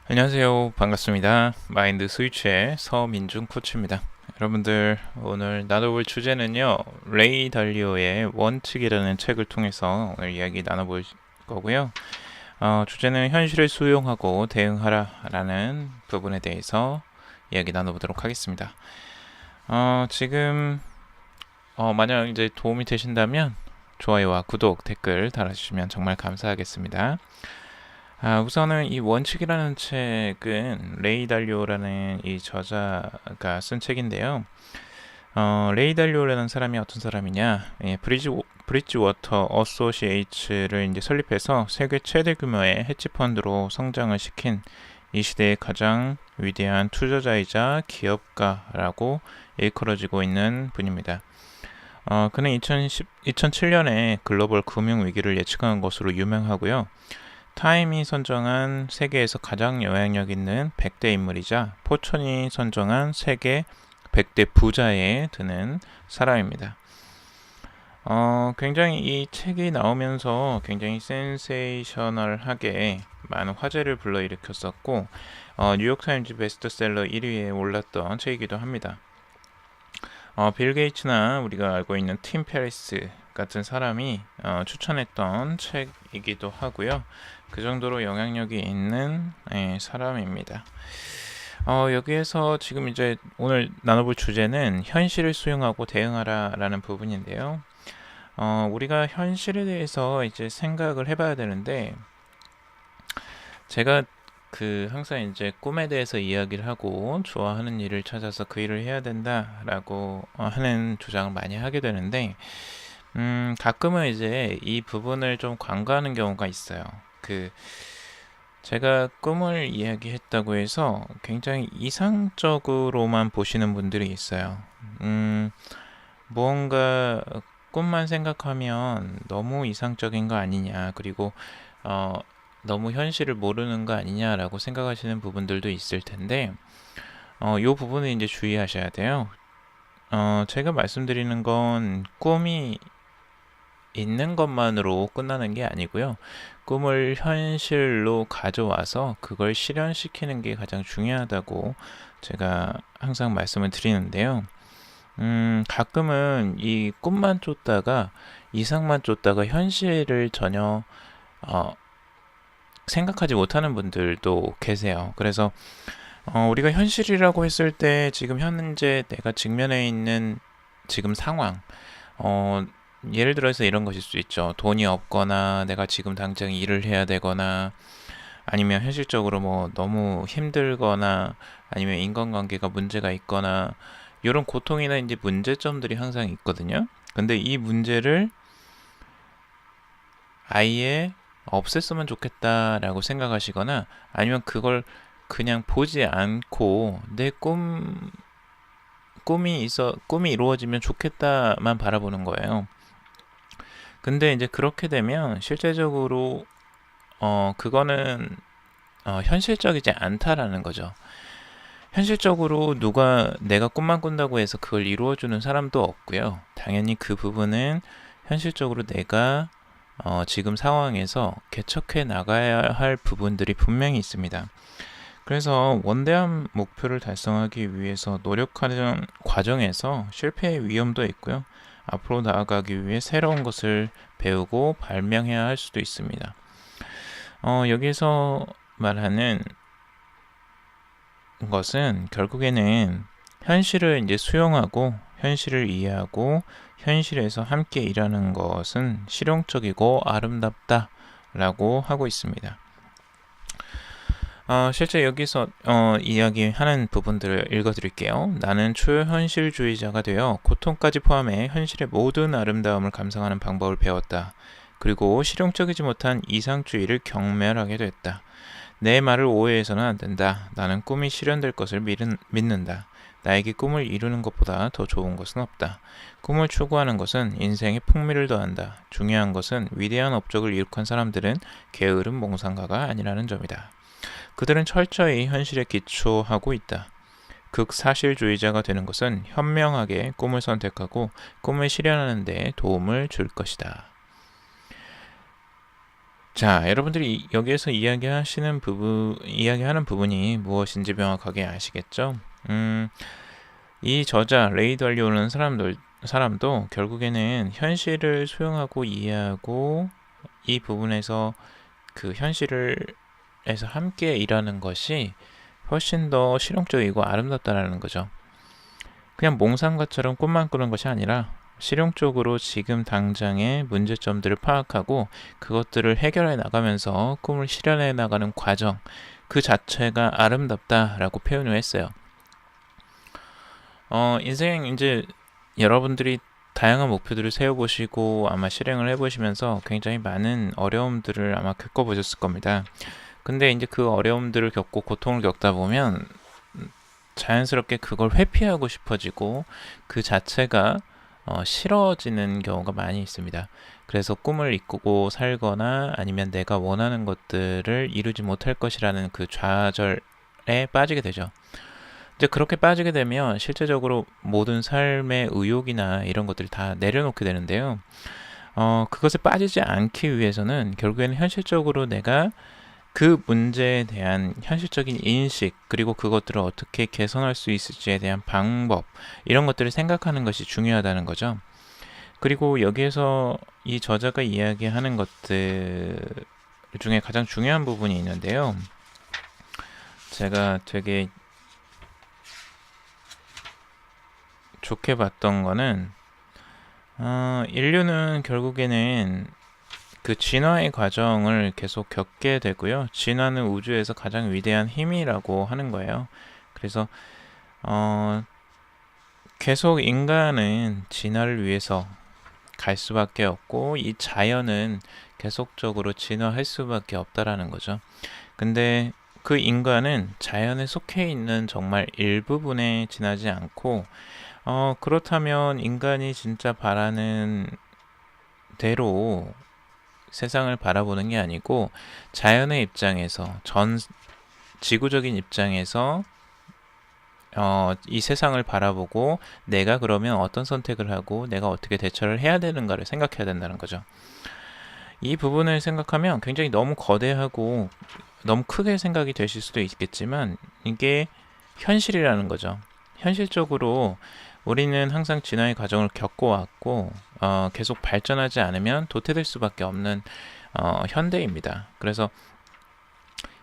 안녕하세요. 반갑습니다. 마인드 스위치의 서민중 코치입니다. 여러분들, 오늘 나눠볼 주제는요, 레이 달리오의 원칙이라는 책을 통해서 오늘 이야기 나눠볼 거고요. 주제는 현실을 수용하고 대응하라라는 부분에 대해서 이야기 나눠보도록 하겠습니다. 지금 만약 이제 도움이 되신다면 좋아요와 구독, 댓글 달아주시면 정말 감사하겠습니다. 우선은 이 원칙이라는 책은 레이 달리오라는 이 저자가 쓴 책인데요. 레이 달리오라는 사람이 어떤 사람이냐? 브리지워터 어소시에이츠를 이제 설립해서 세계 최대 규모의 헤지펀드로 성장을 시킨 이 시대의 가장 위대한 투자자이자 기업가라고 일컬어지고 있는 분입니다. 그는 2007년에 글로벌 금융 위기를 예측한 것으로 유명하고요. 타임이 선정한 세계에서 가장 영향력 있는 100대 인물이자 포천이 선정한 세계 100대 부자에 드는 사람입니다. 굉장히 이 책이 나오면서 굉장히 센세이셔널하게 많은 화제를 불러일으켰었고 뉴욕타임즈 베스트셀러 1위에 올랐던 책이기도 합니다. 빌 게이츠나 우리가 알고 있는 팀 페리스 같은 사람이 추천했던 책이기도 하고요. 그 정도로 영향력이 있는 사람입니다. 여기에서 지금 이제 오늘 나눠볼 주제는 현실을 수용하고 대응하라라는 부분인데요. 우리가 현실에 대해서 이제 생각을 해봐야 되는데, 제가 항상 이제 꿈에 대해서 이야기를 하고 좋아하는 일을 찾아서 그 일을 해야 된다라고 하는 주장을 많이 하게 되는데, 가끔은 이제 이 부분을 좀 간과하는 경우가 있어요. 제가 꿈을 이야기했다고 해서 굉장히 이상적으로만 보시는 분들이 있어요. 무언가 꿈만 생각하면 너무 이상적인 거 아니냐, 그리고 너무 현실을 모르는 거 아니냐라고 생각하시는 부분들도 있을 텐데, 이 부분은 이제 주의하셔야 돼요. 제가 말씀드리는 건 꿈이 있는 것만으로 끝나는 게 아니고요. 꿈을 현실로 가져와서 그걸 실현시키는 게 가장 중요하다고 제가 항상 말씀을 드리는데요. 가끔은 이 꿈만 쫓다가 이상만 쫓다가 현실을 전혀 생각하지 못하는 분들도 계세요. 그래서 우리가 현실이라고 했을 때 지금 현재 내가 직면해 있는 지금 상황, 예를 들어서 이런 것일 수 있죠. 돈이 없거나 내가 지금 당장 일을 해야 되거나 아니면 현실적으로 뭐 너무 힘들거나 아니면 인간관계가 문제가 있거나 이런 고통이나 이제 문제점들이 항상 있거든요. 근데 이 문제를 아예 없앴으면 좋겠다라고 생각하시거나 아니면 그걸 그냥 보지 않고 내 꿈이 이루어지면 좋겠다만 바라보는 거예요. 근데 이제 그렇게 되면 실제적으로 그거는 현실적이지 않다라는 거죠. 현실적으로 누가 내가 꿈만 꾼다고 해서 그걸 이루어주는 사람도 없고요. 당연히 그 부분은 현실적으로 내가 지금 상황에서 개척해 나가야 할 부분들이 분명히 있습니다. 그래서 원대한 목표를 달성하기 위해서 노력하는 과정에서 실패의 위험도 있고요. 앞으로 나아가기 위해 새로운 것을 배우고 발명해야 할 수도 있습니다. 여기서 말하는 것은 결국에는 현실을 이제 수용하고 현실을 이해하고 현실에서 함께 일하는 것은 실용적이고 아름답다라고 하고 있습니다. 실제 여기서 이야기하는 부분들을 읽어드릴게요. 나는 초현실주의자가 되어 고통까지 포함해 현실의 모든 아름다움을 감상하는 방법을 배웠다. 그리고 실용적이지 못한 이상주의를 경멸하게 됐다. 내 말을 오해해서는 안 된다. 나는 꿈이 실현될 것을 믿는다. 나에게 꿈을 이루는 것보다 더 좋은 것은 없다. 꿈을 추구하는 것은 인생에 풍미를 더한다. 중요한 것은 위대한 업적을 이룩한 사람들은 게으른 몽상가가 아니라는 점이다. 그들은 철저히 현실에 기초하고 있다. 극사실주의자가 되는 것은 현명하게 꿈을 선택하고 꿈을 실현하는 데 도움을 줄 것이다. 자, 여러분들이 여기에서 이야기하는 부분이 무엇인지 명확하게 아시겠죠? 이 저자 레이 달리오라는 사람도 결국에는 현실을 수용하고 이해하고 이 부분에서 그 현실에서 함께 일하는 것이 훨씬 더 실용적이고 아름답다라는 거죠. 그냥 몽상가처럼 꿈만 꾸는 것이 아니라 실용적으로 지금 당장의 문제점들을 파악하고 그것들을 해결해 나가면서 꿈을 실현해 나가는 과정, 그 자체가 아름답다라고 표현을 했어요. 인생 이제 여러분들이 다양한 목표들을 세워보시고 아마 실행을 해보시면서 굉장히 많은 어려움들을 아마 겪어보셨을 겁니다. 근데 이제 그 어려움들을 겪고 고통을 겪다 보면 자연스럽게 그걸 회피하고 싶어지고 그 자체가 싫어지는 경우가 많이 있습니다. 그래서 꿈을 이루고 살거나 아니면 내가 원하는 것들을 이루지 못할 것이라는 그 좌절에 빠지게 되죠. 이제 그렇게 빠지게 되면 실제적으로 모든 삶의 의욕이나 이런 것들을 다 내려놓게 되는데요. 그것에 빠지지 않기 위해서는 결국에는 현실적으로 내가 그 문제에 대한 현실적인 인식, 그리고 그것들을 어떻게 개선할 수 있을지에 대한 방법, 이런 것들을 생각하는 것이 중요하다는 거죠. 그리고 여기에서 이 저자가 이야기하는 것들 중에 가장 중요한 부분이 있는데요. 제가 되게 좋게 봤던 거는 인류는 결국에는 그 진화의 과정을 계속 겪게 되고요. 진화는 우주에서 가장 위대한 힘이라고 하는 거예요. 그래서 계속 인간은 진화를 위해서 갈 수밖에 없고 이 자연은 계속적으로 진화할 수밖에 없다라는 거죠. 근데 그 인간은 자연에 속해 있는 정말 일부분에 지나지 않고 그렇다면 인간이 진짜 바라는 대로 세상을 바라보는 게 아니고 자연의 입장에서 전 지구적인 입장에서 이 세상을 바라보고 내가 그러면 어떤 선택을 하고 내가 어떻게 대처를 해야 되는가를 생각해야 된다는 거죠. 이 부분을 생각하면 굉장히 너무 거대하고 너무 크게 생각이 되실 수도 있겠지만 이게 현실이라는 거죠. 현실적으로 우리는 항상 진화의 과정을 겪어왔고 계속 발전하지 않으면 도태될 수밖에 없는 현대입니다. 그래서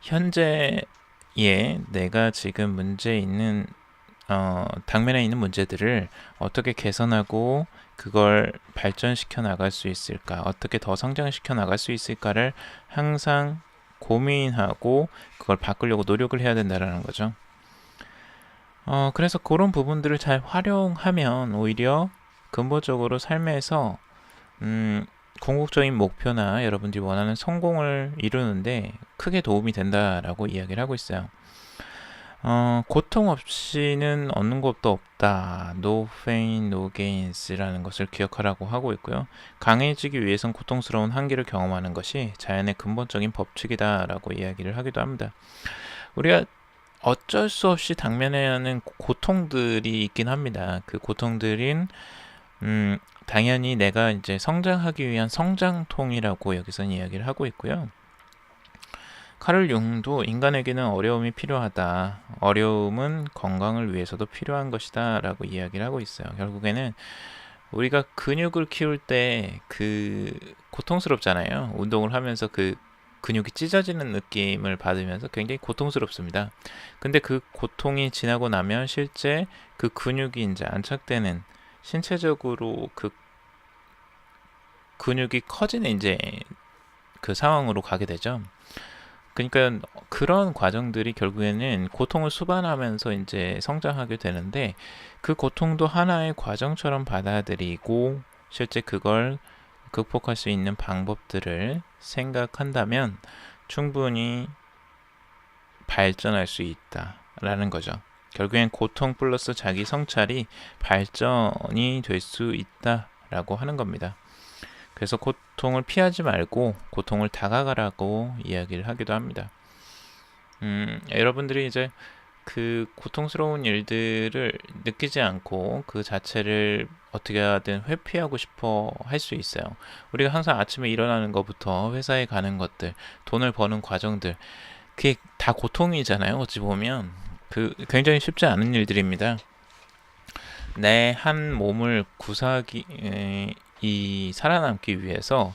현재에 내가 지금 당면에 있는 문제들을 어떻게 개선하고 그걸 발전시켜 나갈 수 있을까, 어떻게 더 성장시켜 나갈 수 있을까를 항상 고민하고 그걸 바꾸려고 노력을 해야 된다는 거죠. 그래서 그런 부분들을 잘 활용하면 오히려 근본적으로 삶에서 궁극적인 목표나 여러분들이 원하는 성공을 이루는데 크게 도움이 된다라고 이야기를 하고 있어요. 고통 없이는 얻는 것도 없다. No pain, no gains라는 것을 기억하라고 하고 있고요. 강해지기 위해선 고통스러운 한계를 경험하는 것이 자연의 근본적인 법칙이다라고 이야기를 하기도 합니다. 우리가 어쩔 수 없이 당면해야 하는 고통들이 있긴 합니다. 그 고통들인 당연히 내가 이제 성장하기 위한 성장통이라고 여기서는 이야기를 하고 있고요. 카를 융도 인간에게는 어려움이 필요하다. 어려움은 건강을 위해서도 필요한 것이다 라고 이야기를 하고 있어요. 결국에는 우리가 근육을 키울 때 그 고통스럽잖아요. 운동을 하면서 그 근육이 찢어지는 느낌을 받으면서 굉장히 고통스럽습니다. 근데 그 고통이 지나고 나면 실제 그 근육이 이제 안착되는 신체적으로 그 근육이 커지는 이제 그 상황으로 가게 되죠. 그러니까 그런 과정들이 결국에는 고통을 수반하면서 이제 성장하게 되는데 그 고통도 하나의 과정처럼 받아들이고 실제 그걸 극복할 수 있는 방법들을 생각한다면 충분히 발전할 수 있다라는 거죠. 결국엔 고통 플러스 자기 성찰이 발전이 될 수 있다라고 하는 겁니다. 그래서 고통을 피하지 말고 고통을 다가가라고 이야기를 하기도 합니다. 여러분들이 이제 그 고통스러운 일들을 느끼지 않고 그 자체를 어떻게 하든 회피하고 싶어 할 수 있어요. 우리가 항상 아침에 일어나는 것부터 회사에 가는 것들, 돈을 버는 과정들, 그게 다 고통이잖아요. 어찌 보면 그 굉장히 쉽지 않은 일들입니다. 내 한 몸을 구사하기 이 살아남기 위해서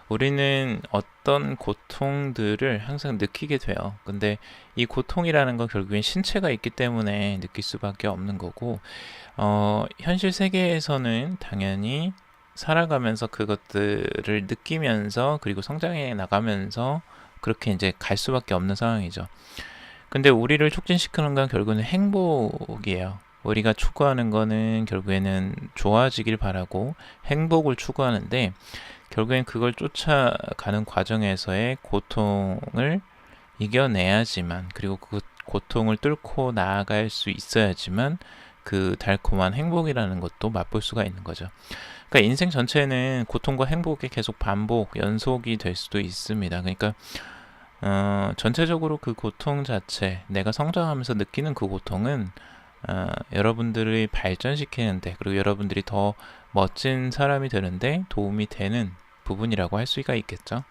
우리는 어떤 고통들을 항상 느끼게 돼요. 근데 이 고통이라는 건 결국엔 신체가 있기 때문에 느낄 수밖에 없는 거고, 현실 세계에서는 당연히 살아가면서 그것들을 느끼면서 그리고 성장해 나가면서 그렇게 이제 갈 수밖에 없는 상황이죠. 근데 우리를 촉진시키는 건 결국은 행복이에요. 우리가 추구하는 거는 결국에는 좋아지길 바라고 행복을 추구하는데 결국엔 그걸 쫓아가는 과정에서의 고통을 이겨내야지만 그리고 그 고통을 뚫고 나아갈 수 있어야지만 그 달콤한 행복이라는 것도 맛볼 수가 있는 거죠. 그러니까 인생 전체는 고통과 행복의 계속 반복, 연속이 될 수도 있습니다. 그러니까 전체적으로 그 고통 자체, 내가 성장하면서 느끼는 그 고통은 여러분들을 발전시키는데 그리고 여러분들이 더 멋진 사람이 되는데 도움이 되는 부분이라고 할 수가 있겠죠.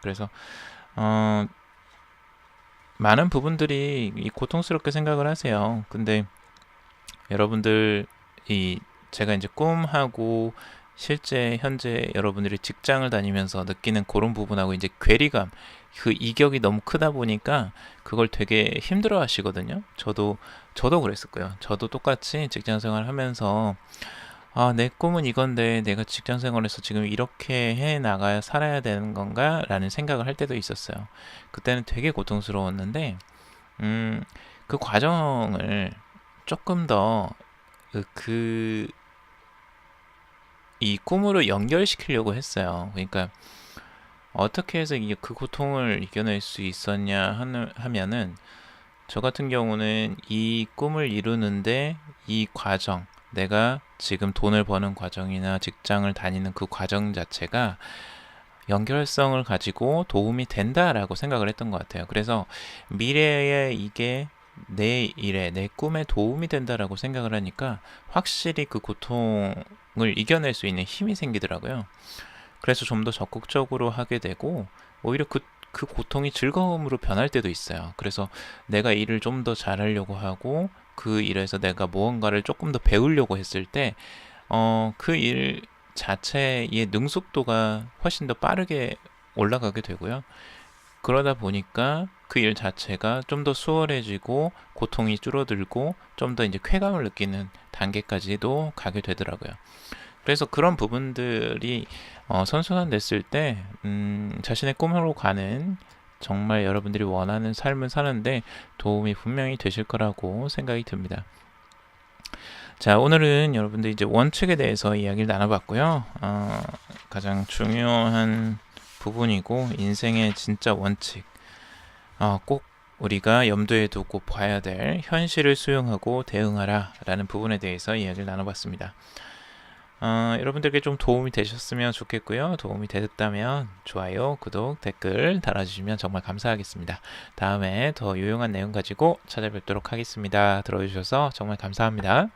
그래서 많은 부분들이 이 고통스럽게 생각을 하세요. 근데 여러분들 제가 이제 꿈하고 실제 현재 여러분들이 직장을 다니면서 느끼는 그런 부분하고 이제 괴리감, 그 이격이 너무 크다 보니까 그걸 되게 힘들어 하시거든요. 저도 그랬을 거예요. 저도 똑같이 직장 생활 하면서 내 꿈은 이건데 내가 직장 생활에서 지금 이렇게 해 나가야 살아야 되는 건가? 라는 생각을 할 때도 있었어요. 그때는 되게 고통스러웠는데, 그 과정을 조금 더 이 꿈으로 연결시키려고 했어요. 그러니까 어떻게 해서 그 고통을 이겨낼 수 있었냐 하면은 저 같은 경우는 이 꿈을 이루는데 이 과정, 내가 지금 돈을 버는 과정이나 직장을 다니는 그 과정 자체가 연결성을 가지고 도움이 된다라고 생각을 했던 것 같아요. 그래서 미래에 이게 내 일에, 내 꿈에 도움이 된다라고 생각을 하니까 확실히 그 고통을 이겨낼 수 있는 힘이 생기더라고요. 그래서 좀 더 적극적으로 하게 되고 오히려 그 고통이 즐거움으로 변할 때도 있어요. 그래서 내가 일을 좀 더 잘하려고 하고 그 일에서 내가 무언가를 조금 더 배우려고 했을 때 그 일 자체의 능숙도가 훨씬 더 빠르게 올라가게 되고요. 그러다 보니까 그 일 자체가 좀 더 수월해지고 고통이 줄어들고 좀 더 이제 쾌감을 느끼는 단계까지도 가게 되더라고요. 그래서 그런 부분들이 선순환됐을 때 자신의 꿈으로 가는 정말 여러분들이 원하는 삶을 사는데 도움이 분명히 되실 거라고 생각이 듭니다. 자, 오늘은 여러분들 이제 원칙에 대해서 이야기를 나눠봤고요. 가장 중요한 부분이고 인생의 진짜 원칙, 꼭 우리가 염두에 두고 봐야 될 현실을 수용하고 대응하라 라는 부분에 대해서 이야기를 나눠봤습니다. 여러분들께 좀 도움이 되셨으면 좋겠고요. 도움이 되셨다면 좋아요, 구독, 댓글 달아주시면 정말 감사하겠습니다. 다음에 더 유용한 내용 가지고 찾아뵙도록 하겠습니다. 들어주셔서 정말 감사합니다.